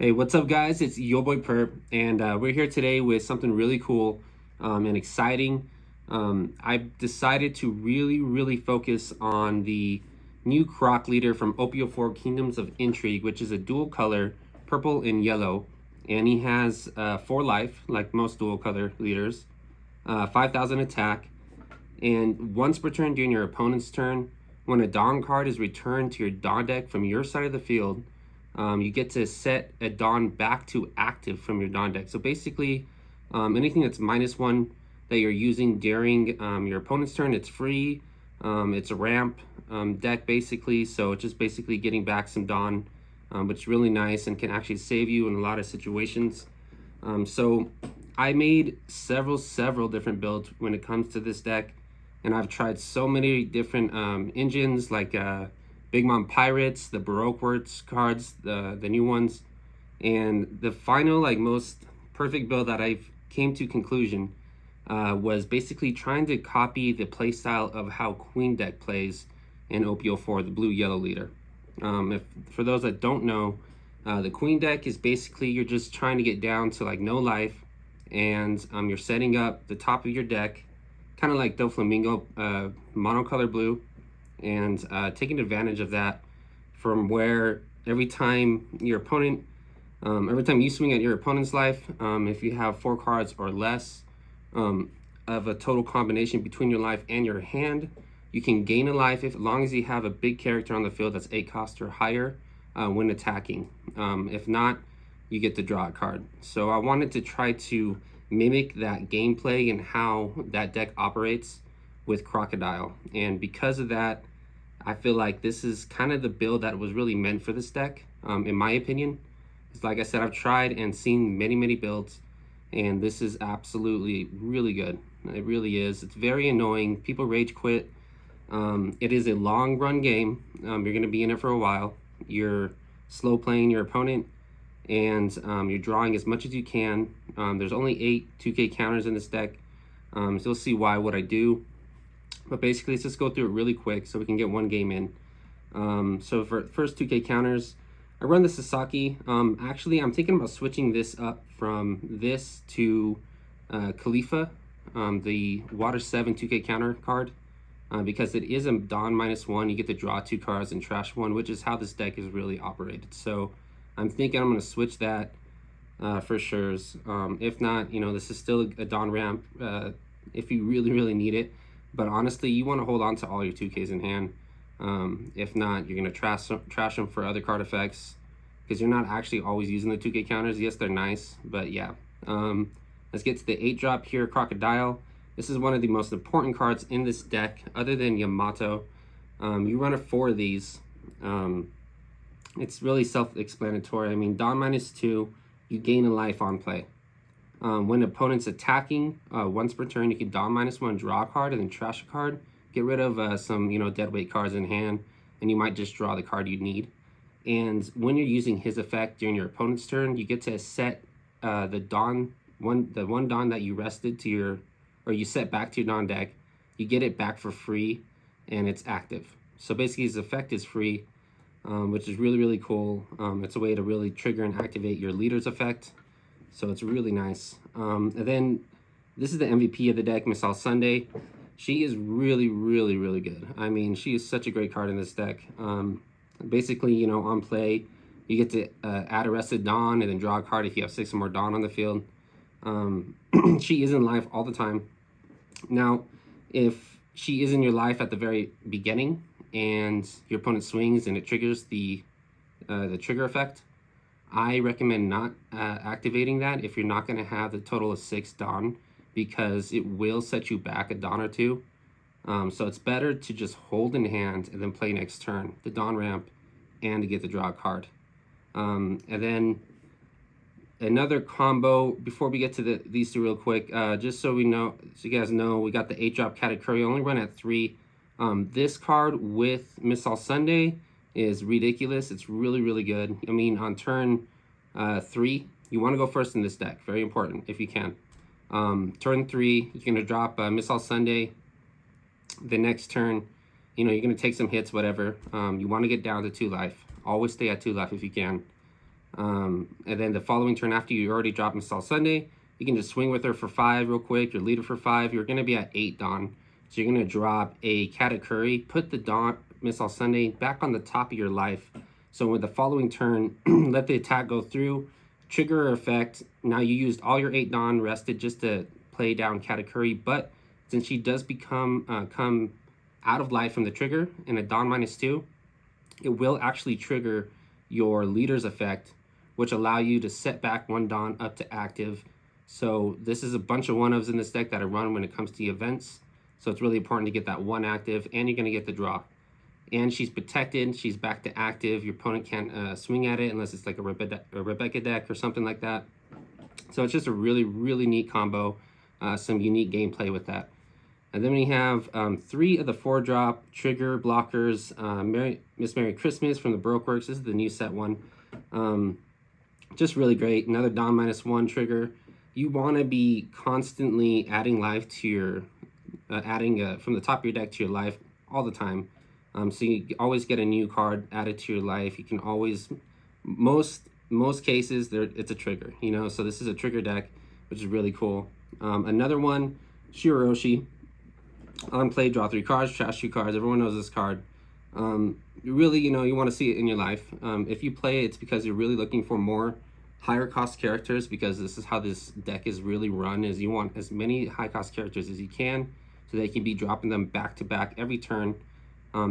Hey, what's up, guys? It's your boy Perp, and we're here today with something really cool and exciting. I've decided to really focus on the new Croc leader from OP-04 Kingdoms of Intrigue, which is a dual color, purple and yellow, and he has 4 life, like most dual color leaders, 5,000 attack, and once per turn during your opponent's turn, when a Dawn card is returned to your Dawn deck from your side of the field, you get to set a Dawn back to active from your Dawn deck. So basically, anything that's -1 that you're using during your opponent's turn, it's free. It's a ramp deck basically, so it's just basically getting back some Dawn, which is really nice and can actually save you in a lot of situations. So I made several different builds when it comes to this deck, and I've tried so many different engines like Big Mom Pirates, the Baroque Works cards, the new ones, and the final most perfect build that I've came to conclusion was basically trying to copy the playstyle of how Queen deck plays in OP-04, the blue-yellow leader. For those that don't know, the Queen deck is basically you're just trying to get down to no life, and you're setting up the top of your deck, kind of like Doflamingo monocolor blue, and taking advantage of that from where every time you swing at your opponent's life, if you have 4 cards or less of a total combination between your life and your hand, you can gain a life as long as you have a big character on the field that's 8 cost or higher when attacking. If not, you get to draw a card. So I wanted to try to mimic that gameplay and how that deck operates with Crocodile, and because of that, I feel like this is kind of the build that was really meant for this deck, in my opinion. It's like I said, I've tried and seen many builds, and this is absolutely really good. It really is. It's very annoying. People rage quit. It is a long run game. You're going to be in it for a while. You're slow playing your opponent, and you're drawing as much as you can. There's only 8 2K counters in this deck, so you'll see what I do. But basically, let's just go through it really quick so we can get one game in. So for first 2K counters, I run the Sasaki. Actually, I'm thinking about switching this up from this to Khalifa, the Water 7 2K counter card, because it is a Dawn -1. You get to draw 2 cards and trash 1, which is how this deck is really operated. So I'm thinking I'm going to switch that for sure. If not, this is still a Dawn ramp if you really need it. But honestly, you want to hold on to all your 2Ks in hand. If not, you're going to trash them for other card effects, because you're not actually always using the 2K counters. Yes, they're nice, but yeah. Let's get to the 8-drop here, Crocodile. This is one of the most important cards in this deck, other than Yamato. You run 4 of these. It's really self-explanatory. I mean, Dawn -2, you gain a life on play. When opponent's attacking, once per turn, you can Dawn -1, draw a card, and then trash a card. Get rid of some, deadweight cards in hand, and you might just draw the card you need. And when you're using his effect during your opponent's turn, you get to set the one Dawn that you rested to your, or you set back to your Dawn deck. You get it back for free, and it's active. So basically, his effect is free, which is really cool. It's a way to really trigger and activate your leader's effect. So it's really nice. And then this is the MVP of the deck, Miss All Sunday. She is really good. I mean, she is such a great card in this deck. Basically, on play, you get to add a rested Dawn and then draw a card if you have 6 or more Dawn on the field. She is in life all the time. Now, if she is in your life at the very beginning and your opponent swings and it triggers the trigger effect, I recommend not activating that if you're not going to have the total of 6 Dawn, because it will set you back a Dawn or 2. So it's better to just hold in hand and then play next turn, the Dawn ramp, and to get to draw a card. And then another combo, before we get to these 2 real quick, just so you guys know, we got the 8-drop Katakuri, only run at 3. This card with Miss All Sunday is ridiculous. It's really good. I mean, on turn 3, you want to go first in this deck. Very important, if you can. Turn 3, you're going to drop Miss All Sunday. The next turn, you're going to take some hits, whatever. You want to get down to 2 life. Always stay at 2 life if you can. And then the following turn after you already dropped Miss All Sunday, you can just swing with her for 5 real quick. Your leader for 5. You're going to be at 8 Dawn. So you're going to drop a Katakuri, put the Dawn Miss All Sunday back on the top of your life. So with the following turn, let the attack go through, trigger effect. Now you used all your 8 Dawn rested just to play down Katakuri, but since she does become come out of life from the trigger in a Dawn -2, it will actually trigger your leader's effect, which allow you to set back 1 Dawn up to active. So this is a bunch of 1-ofs in this deck that I run when it comes to the events. So it's really important to get that 1 active, and you're going to get the draw. And she's protected. She's back to active. Your opponent can't swing at it unless it's like a Rebecca deck or something like that. So it's just a really, really neat combo. Some unique gameplay with that. And then we have 3 of the 4-drop trigger blockers. Miss Merry Christmas from the Brokeworks. This is the new set one. Just really great. Another Dawn -1 trigger. You want to be constantly adding life to your, from the top of your deck to your life all the time. So you always get a new card added to your life. You can always, most cases, it's a trigger, you know. So this is a trigger deck, which is really cool. Another one, Shiroshi. On play, draw 3 cards, trash 2 cards. Everyone knows this card. Really, you know, you want to see it in your life. If you play it, it's because you're really looking for more higher cost characters, because this is how this deck is really run, is you want as many high cost characters as you can, so they can be dropping them back to back every turn,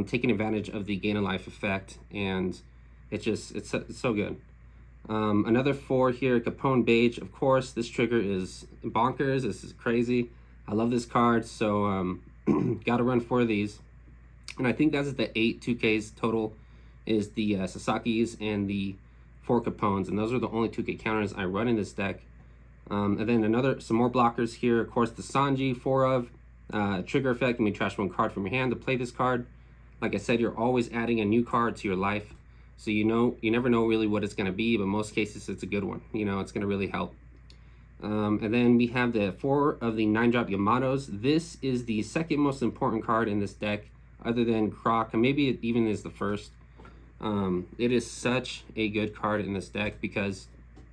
taking advantage of the gain of life effect, and it's so good. Another 4 here, Capone Beige. Of course, this trigger is bonkers. This is crazy. I love this card, so gotta run 4 of these. And I think that's the 8 2Ks total, is the Sasaki's and the 4 Capones, and those are the only 2K counters I run in this deck. And then some more blockers here. Of course, the Sanji, 4 of trigger effect. You may trash 1 card from your hand to play this card. Like I said, you're always adding a new card to your life, so you never know really what it's going to be, but most cases it's a good one. You know, it's going to really help. And then we have the 4 of the 9-drop Yamatos. This is the second most important card in this deck, other than Croc, and maybe it even is the first. It is such a good card in this deck, because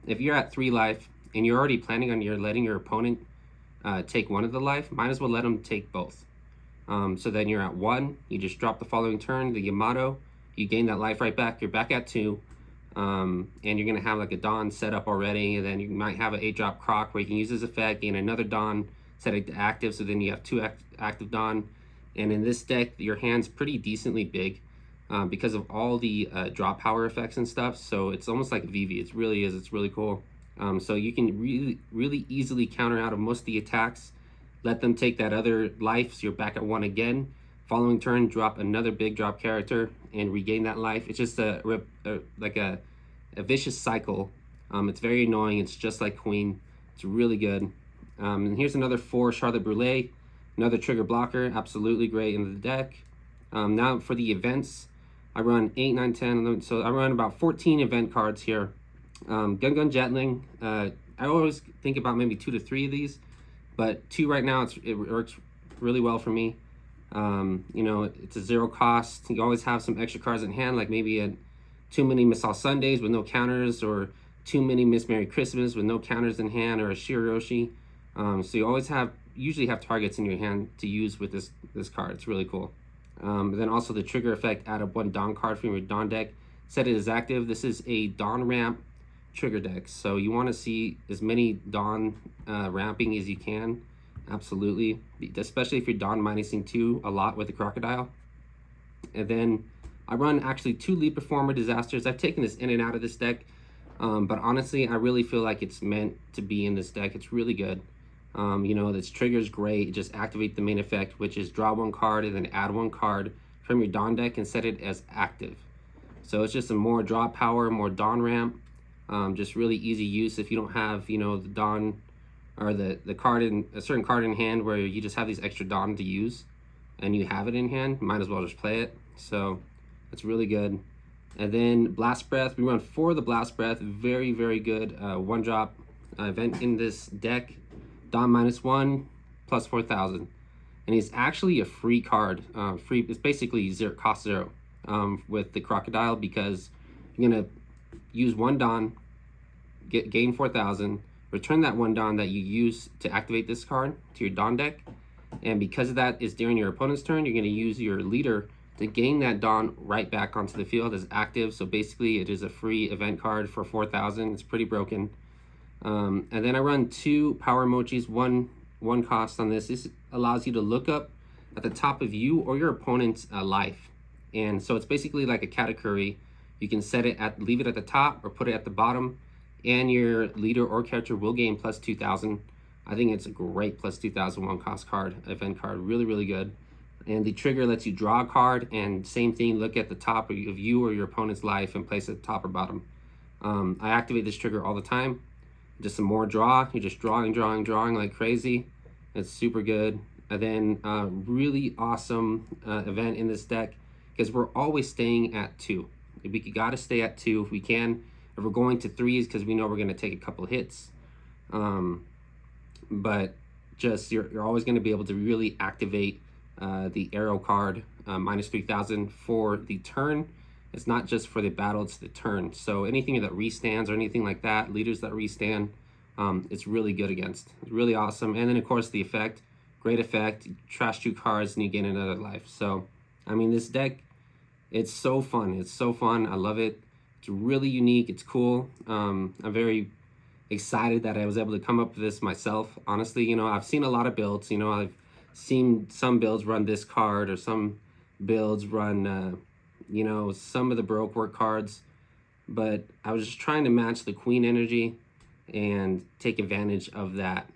if you're at 3 life and you're already planning on letting your opponent take 1 of the life, might as well let them take both. So then you're at 1, you just drop the following turn, the Yamato, you gain that life right back, you're back at 2, and you're going to have like a Dawn set up already, and then you might have an 8-drop Croc where you can use this effect, gain another Dawn, set it to active, so then you have 2 active Dawn. And in this deck, your hand's pretty decently big, because of all the draw power effects and stuff. So it's almost like a VV. It really is. It's really cool. So you can really easily counter out of most of the attacks. Let them take that other life, so you're back at 1 again. Following turn, drop another big drop character and regain that life. It's just like a vicious cycle. It's very annoying. It's just like Queen. It's really good. And here's another 4 Charlotte Brûlée. Another trigger blocker. Absolutely great in the deck. Now for the events, I run 8, 9, 10, 11, so I run about 14 event cards here. Gun Jetling, I always think about maybe 2 to 3 of these, but 2 right now, it works really well for me. You know, it's a 0 cost. You always have some extra cards in hand, like maybe too many Miss All Sundays with no counters, or too many Miss Merry Christmas with no counters in hand, or a Shiroshi. So you always usually have targets in your hand to use with this card. It's really cool. Then also the trigger effect, add up 1 Dawn card from your Dawn deck, set it as active. This is a Dawn ramp trigger deck, so you want to see as many Dawn ramping as you can. Absolutely, especially if you're Dawn minusing 2 a lot with the Crocodile. And then I run actually 2 Lead Performer Disasters. I've taken this in and out of this deck, but honestly I really feel like it's meant to be in this deck. It's really good. You know, this trigger's great. Just activate the main effect, which is draw 1 card and then add 1 card from your Dawn deck and set it as active. So it's just a more draw power, more Dawn ramp. Just really easy use if you don't have, you know, the Dawn or the card in a certain card in hand where you just have these extra Dawn to use and you have it in hand, might as well just play it. So it's really good. And then Blast Breath, we run 4 of the Blast Breath. Very, very good 1-drop event in this deck. Dawn -1 plus 4,000, and he's actually a free card. It's basically cost 0 with the Crocodile, because you're gonna use 1 Dawn, gain 4,000, return that 1 Dawn that you use to activate this card to your Dawn deck, and because of that is during your opponent's turn, you're going to use your leader to gain that Dawn right back onto the field as active. So basically it is a free event card for 4,000. It's pretty broken. And then I run 2 power emojis, one cost on this. This allows you to look up at the top of you or your opponent's life. And so it's basically like a katakuri. You can set it at, leave it at the top or put it at the bottom, and your leader or character will gain plus 2,000. I think it's a great plus 2,000 one cost card, event card, really, really good. And the trigger lets you draw a card, and same thing, look at the top of you or your opponent's life and place it at the top or bottom. I activate this trigger all the time. Just some more draw, you're just drawing like crazy. It's super good. And then really awesome event in this deck, because we're always staying at 2. We gotta stay at 2 if we can. If we're going to 3s, because we know we're gonna take a couple hits. But just you're always gonna be able to really activate the arrow card, minus 3,000 for the turn. It's not just for the battle, it's the turn. So anything that restands or anything like that, leaders that restand, it's really good against. It's really awesome. And then of course the effect, great effect, you trash 2 cards and you gain another life. So I mean, this deck, it's so fun. It's so fun. I love it. It's really unique. It's cool. I'm very excited that I was able to come up with this myself. Honestly, you know, I've seen a lot of builds. You know, I've seen some builds run this card, or some builds run, you know, some of the Baroque work cards. But I was just trying to match the queen energy and take advantage of that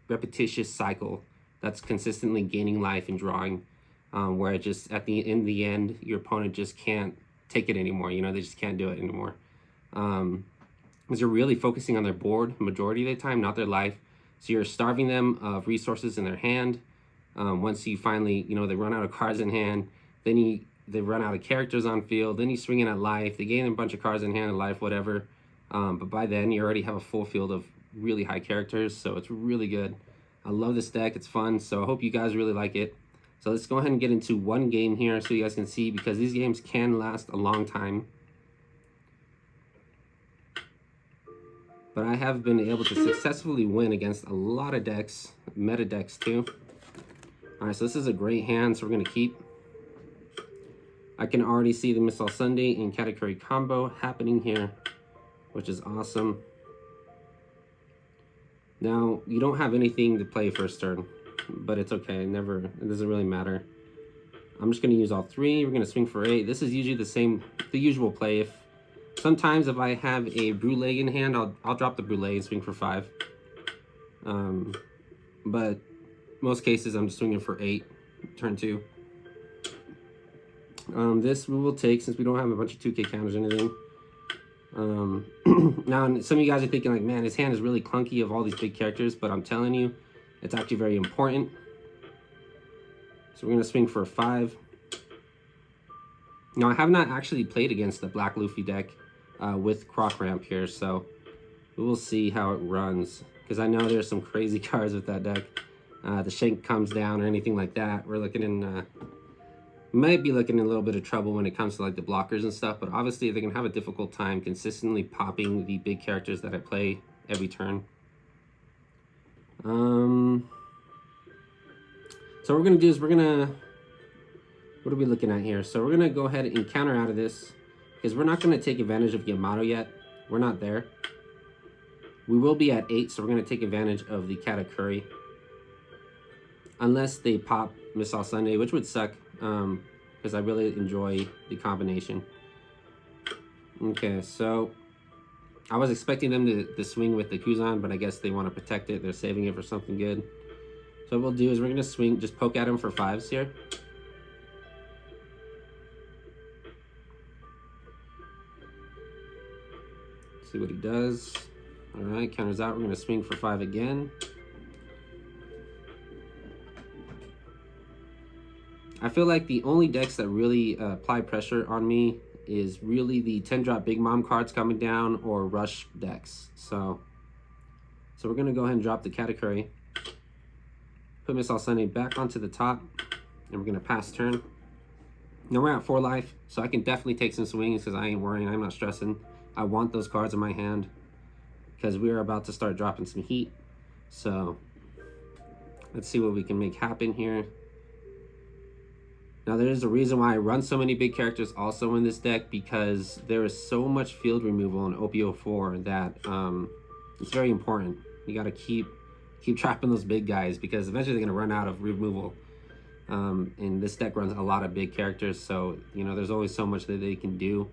repetitious cycle that's consistently gaining life and drawing, where it just in the end your opponent just can't take it anymore. You know, they just can't do it anymore, because you're really focusing on their board majority of the time, not their life. So you're starving them of resources in their hand. Once you finally, you know, they run out of cards in hand, then they run out of characters on field, then you swing in at life, they gain a bunch of cards in hand, life, whatever. But by then you already have a full field of really high characters, so it's really good. I love this deck, it's fun, so I hope you guys really like it. So let's go ahead and get into one game here so you guys can see, because these games can last a long time. But I have been able to successfully win against a lot of decks, meta decks too. Alright, so this is a great hand, so we're going to keep. I can already see the Missile Sunday and Katakuri combo happening here, which is awesome. Now, you don't have anything to play first turn, but it's okay. It doesn't really matter. I'm just going to use all 3. We're going to swing for 8. This is usually the usual play. Sometimes if I have a Brûlée in hand, I'll drop the Brûlée and swing for 5. But most cases, I'm just swinging for 8, turn 2. This we will take, since we don't have a bunch of 2K counters or anything. Now, some of you guys are thinking like, man, his hand is really clunky of all these big characters, but I'm telling you, it's actually very important. So we're going to swing for a 5. Now, I have not actually played against the Black Luffy deck with Croc ramp here, so we will see how it runs, because I know there's some crazy cards with that deck. The Shank comes down or anything like that. We're looking in... might be looking in a little bit of trouble when it comes to like the blockers and stuff, but obviously they're gonna have a difficult time consistently popping the big characters that I play every turn. So what we're gonna do is what are we looking at here? So we're gonna go ahead and counter out of this, because we're not gonna take advantage of Yamato yet. We're not there. We will be at 8, so we're gonna take advantage of the Katakuri, unless they pop Missile Sunday, which would suck. Because I really enjoy the combination. Okay, so I was expecting them to swing with the Kuzan, but I guess they want to protect it. They're saving it for something good. So what we'll do is we're going to swing, just poke at him for 5s here. See what he does. Alright, counters out. We're going to swing for 5 again. I feel like the only decks that really apply pressure on me is really the 10-drop Big Mom cards coming down, or rush decks. So we're going to go ahead and drop the Katakuri. Put Missile Sunday back onto the top, and we're going to pass turn. Now we're at 4 life, so I can definitely take some swings because I ain't worrying. I'm not stressing. I want those cards in my hand because we are about to start dropping some heat. So let's see what we can make happen here. Now there's a reason why I run so many big characters also in this deck, because there is so much field removal in OP-04 that it's very important. You got to keep trapping those big guys, because eventually they're going to run out of removal. And this deck runs a lot of big characters, so you know there's always so much that they can do.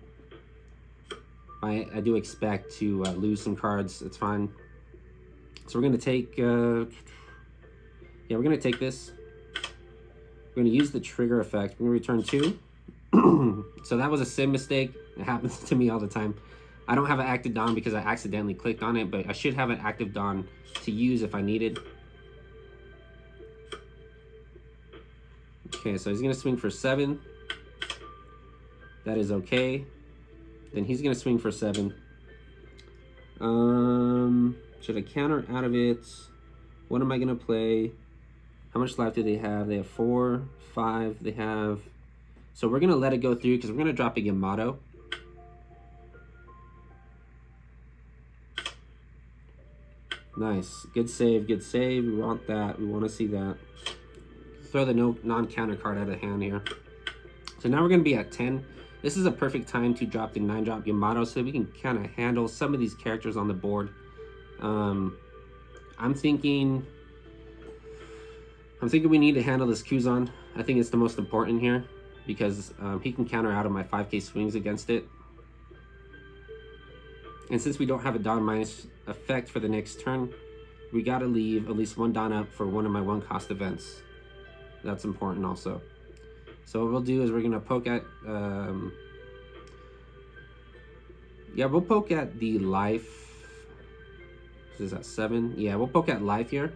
I do expect to lose some cards. It's fine. So we're going to take we're going to take this. We're going to use the trigger effect. We're going to return 2. So that was a sim mistake. It happens to me all the time. I don't have an active Dawn because I accidentally clicked on it, but I should have an active Dawn to use if I needed. Okay, so he's going to swing for 7. That is okay. Then he's going to swing for 7. Should I counter out of it? What am I going to play? How much life do they have? They have 4, 5. They have... So we're going to let it go through because we're going to drop a Yamato. Nice. Good save, good save. We want that. We want to see that. Throw the non-counter card out of hand here. So now we're going to be at 10. This is a perfect time to drop the 9-drop Yamato so that we can kind of handle some of these characters on the board. I'm thinking we need to handle this Kuzan. I think it's the most important here because he can counter out of my 5k swings against it. And since we don't have a Dawn minus effect for the next turn, we got to leave at least 1 Dawn up for one of my 1-cost events. That's important also. So what we'll do is we're going to poke at... yeah, we'll poke at the life. Is that 7? Yeah, we'll poke at life here.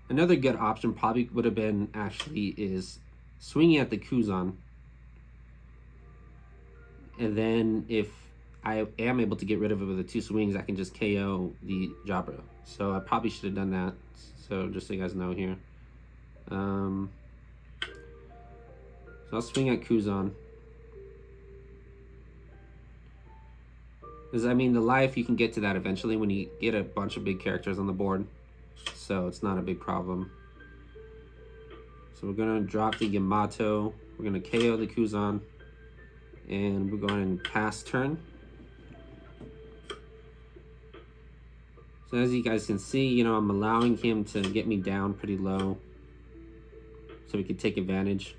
Another good option probably would have been actually is swinging at the Kuzan. And then if I am able to get rid of it with the 2 swings, I can just KO the Jabra. So I probably should have done that. So just so you guys know here. So I'll swing at Kuzan. Because I mean the life, you can get to that eventually when you get a bunch of big characters on the board. So it's not a big problem. So we're going to drop the Yamato. We're going to KO the Kuzan. And we're going to pass turn. So as you guys can see, you know, I'm allowing him to get me down pretty low. So we can take advantage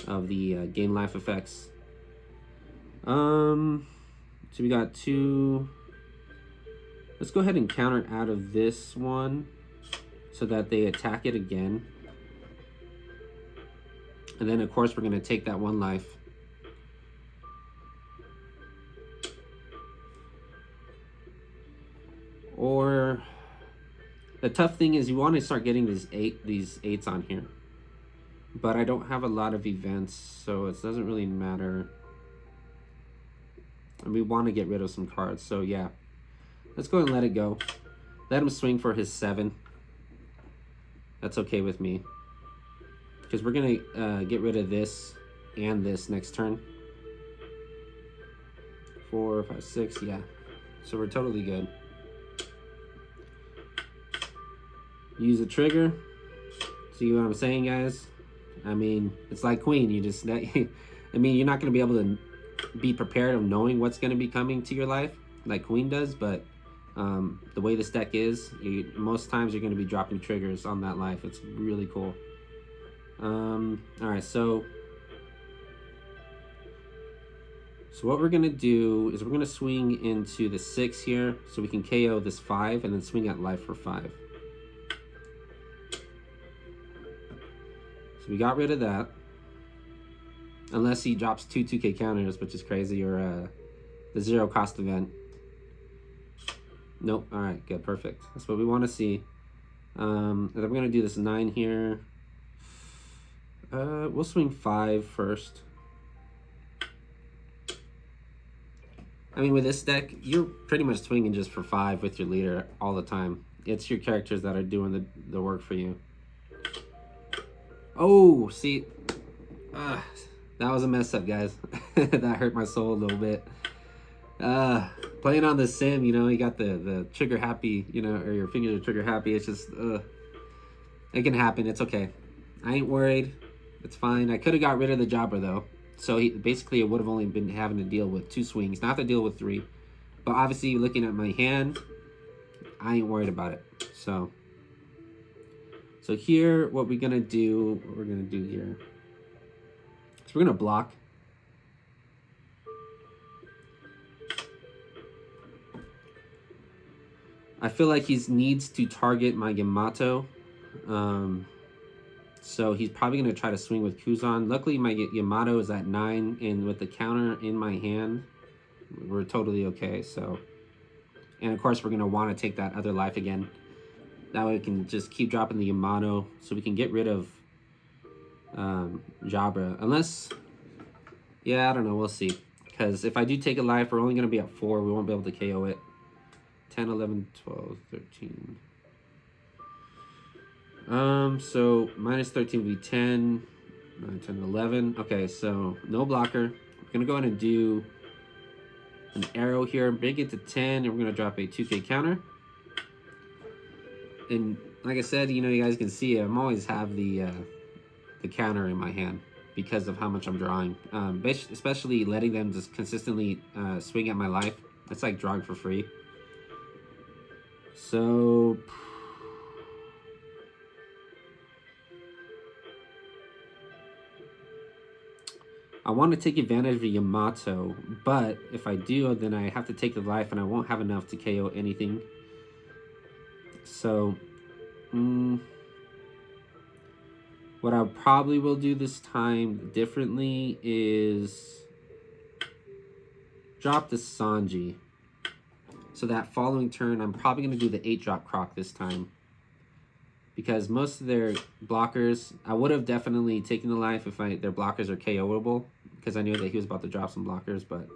of the gain life effects. So we got 2. Let's go ahead and counter out of this one so that they attack it again. And then of course we're going to take that 1 life. Or the tough thing is you want to start getting these 8s on here. But I don't have a lot of events, so it doesn't really matter. And we want to get rid of some cards, so yeah. Let's go and let it go. Let him swing for his 7. That's okay with me. Because we're going to get rid of this and this next turn. 4, 5, 6, yeah. So we're totally good. Use a trigger. See what I'm saying, guys? I mean, it's like Queen. You just, I mean, you're not going to be able to be prepared of knowing what's going to be coming to your life like Queen does, but the way this deck is, most times you're going to be dropping triggers on that life. It's really cool. Alright, so what we're going to do is we're going to swing into the 6 here so we can KO this 5 and then swing at life for 5. So we got rid of that. Unless he drops 2 2k counters, which is crazy, or the 0-cost event. Nope. Alright, good, perfect. That's what we want to see. And then we're going to do this 9 here. We'll swing 5 first. I mean, with this deck, you're pretty much swinging just for 5 with your leader all the time. It's your characters that are doing the work for you. Oh, see, that was a mess up, guys. That hurt my soul a little bit. Playing on the sim, you know, you got the trigger happy, you know, or your fingers are trigger happy. It's just, it can happen. It's okay. I ain't worried. It's fine. I could have got rid of the jobber though. So basically it would have only been having to deal with 2 swings, not to deal with 3. But obviously looking at my hand, I ain't worried about it. So here, what we're gonna do here. So we're gonna block. I feel like he needs to target my Yamato. So he's probably going to try to swing with Kuzan. Luckily, my Yamato is at 9, and with the counter in my hand, we're totally okay. So, and of course, we're going to want to take that other life again. That way we can just keep dropping the Yamato, so we can get rid of Jabra. Unless, yeah, I don't know. We'll see. Because if I do take a life, we're only going to be at 4. We won't be able to KO it. 10, 11, 12, 13. So minus 13 would be 10, 9, 10, 11. Okay, so no blocker. We're gonna go ahead and do an arrow here, bring it to 10, and we're gonna drop a 2K counter. And like I said, you know, you guys can see I'm always have the counter in my hand because of how much I'm drawing. Especially letting them just consistently swing at my life. It's like drawing for free. So I want to take advantage of Yamato, but if I do, then I have to take the life and I won't have enough to KO anything. So, what I probably will do this time differently is drop the Sanji. So that following turn, I'm probably going to do the 8-drop Croc this time. Because most of their blockers, I would have definitely taken the life if their blockers are KO'able, because I knew that he was about to drop some blockers, but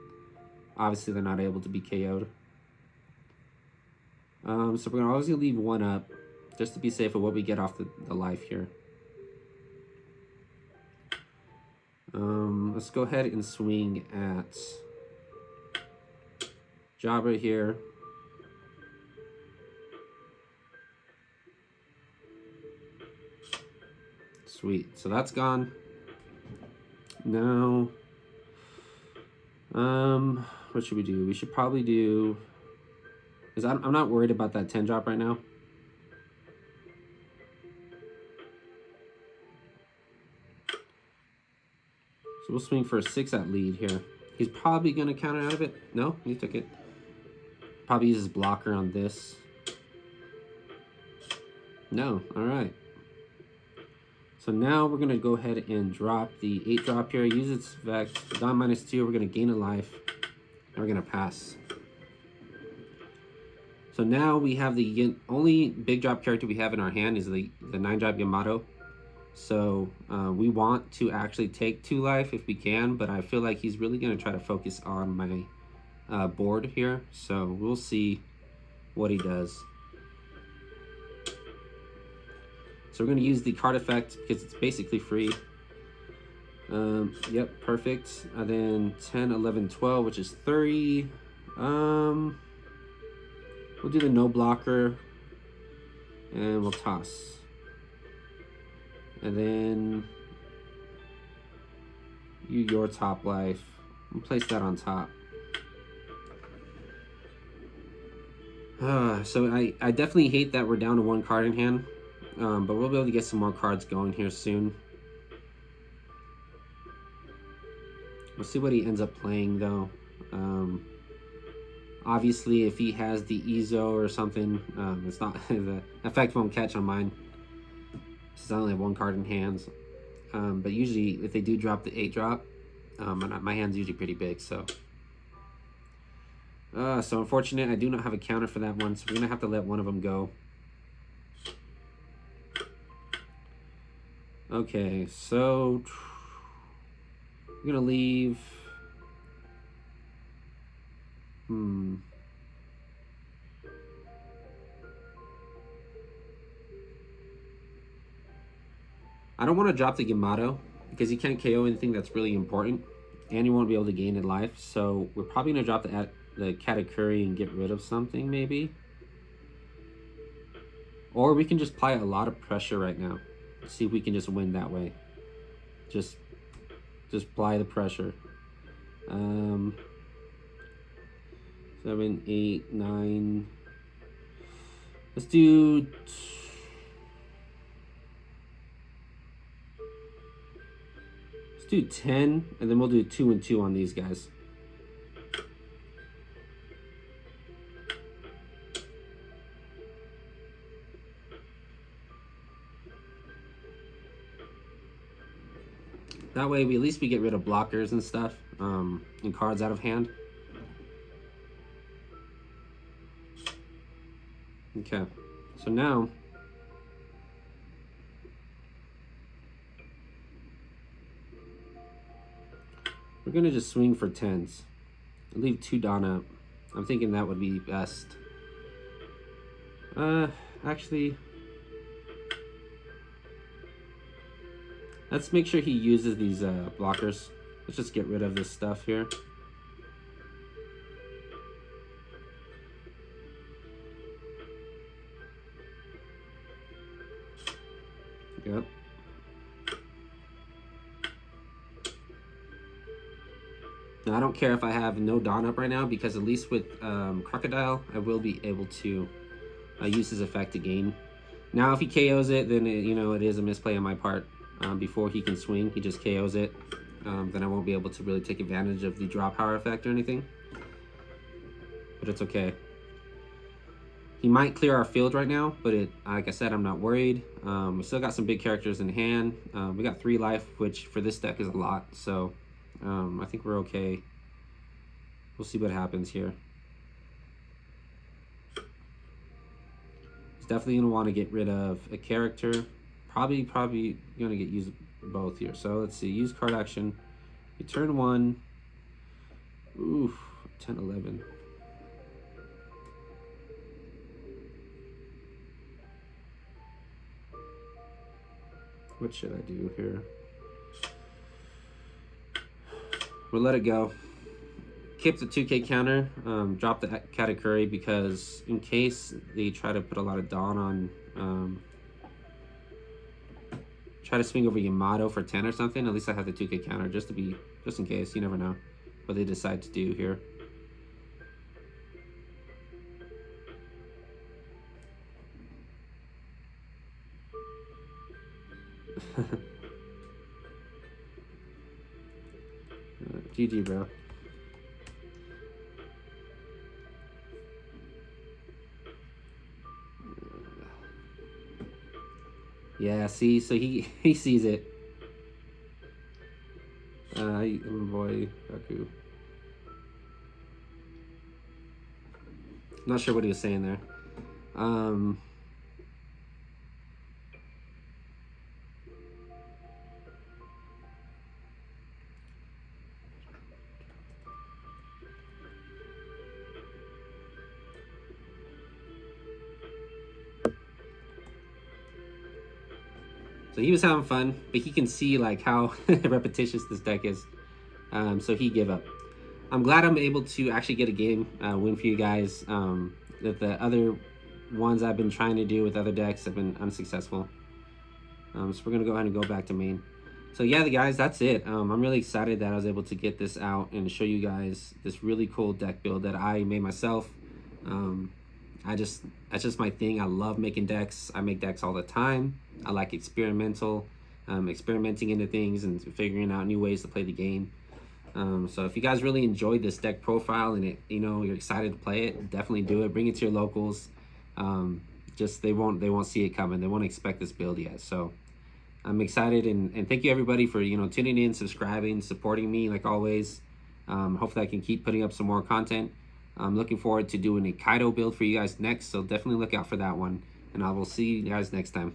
obviously they're not able to be KO'd. So we're always going to leave 1 up, just to be safe of what we get off the life here. Let's go ahead and swing at Jabra here. Sweet. So that's gone. Now, what should we do? We should probably do, because I'm not worried about that 10 drop right now. So we'll swing for a 6 at lead here. He's probably going to counter out of it. No, he took it. Probably uses blocker on this. No, all right. So now we're going to go ahead and drop the 8 drop here. Use its Vex. Down -2. We're going to gain a life. And we're going to pass. So now we have the only big drop character we have in our hand is the 9 drop Yamato. So we want to actually take 2 life if we can, but I feel like he's really going to try to focus on my board here. So we'll see what he does. So we're going to use the card effect because it's basically free. Yep, perfect. And then 10, 11, 12, which is 30. We'll do the no blocker. And we'll toss. And then your top life. We'll place that on top. So I definitely hate that we're down to 1 card in hand. But we'll be able to get some more cards going here soon. We'll see what he ends up playing though. Obviously, if he has the Ezo or something, it's not the effect won't catch on mine. Since I only have 1 card in hands. But usually, if they do drop the 8 drop, my hand's usually pretty big. So unfortunate, I do not have a counter for that one. So we're gonna have to let one of them go. Okay, so we're gonna leave. I don't want to drop the Yamato because you can't KO anything that's really important, and you won't be able to gain in life. So we're probably gonna drop the Katakuri and get rid of something maybe, or we can just apply a lot of pressure right now. See if we can just win that way. Just apply the pressure. 7, 8, 9. Let's do. Let's do 10, and then we'll do 2 and 2 on these guys. That way, at least we get rid of blockers and stuff, and cards out of hand. Okay, so now we're gonna just swing for 10s. I'll leave 2 Donna. I'm thinking that would be best. Actually, let's make sure he uses these blockers. Let's just get rid of this stuff here. Yep. Now, I don't care if I have no Dawn up right now, because at least with Crocodile, I will be able to use his effect to gain. Now, if he KOs it, then it is a misplay on my part. Before he can swing, he just KOs it. Then I won't be able to really take advantage of the draw power effect or anything. But it's okay. He might clear our field right now, but like I said, I'm not worried. We still got some big characters in hand. We got 3 life, which for this deck is a lot. So I think we're okay. We'll see what happens here. He's definitely gonna want to get rid of a character. Probably gonna get used both here. So let's see. Use card action. Return 1. Oof. 10, 11. What should I do here? We'll let it go. Keep the 2K counter. Drop the Katakuri, because in case they try to put a lot of Dawn on, try to swing over Yamato for 10 or something, at least I have the 2K counter just in case. You never know what they decide to do here. GG, bro. Yeah, see, so he sees it. Boy, Baku. Not sure what he was saying there. So he was having fun, but he can see like how repetitious this deck is. So he gave up. I'm glad I'm able to actually get a game win for you guys. That the other ones I've been trying to do with other decks have been unsuccessful. So we're gonna go ahead and go back to main. So yeah, guys, that's it. I'm really excited that I was able to get this out and show you guys this really cool deck build that I made myself. That's just my thing. I love making decks. I make decks all the time. I like experimenting into things and figuring out new ways to play the game. So if you guys really enjoyed this deck profile and you're excited to play it, definitely do it. Bring it to your locals. Just they won't see it coming. They won't expect this build yet. So I'm excited, and thank you everybody for tuning in, subscribing, supporting me like always. Hopefully I can keep putting up some more content. I'm looking forward to doing a Kaido build for you guys next, so definitely look out for that one, and I will see you guys next time.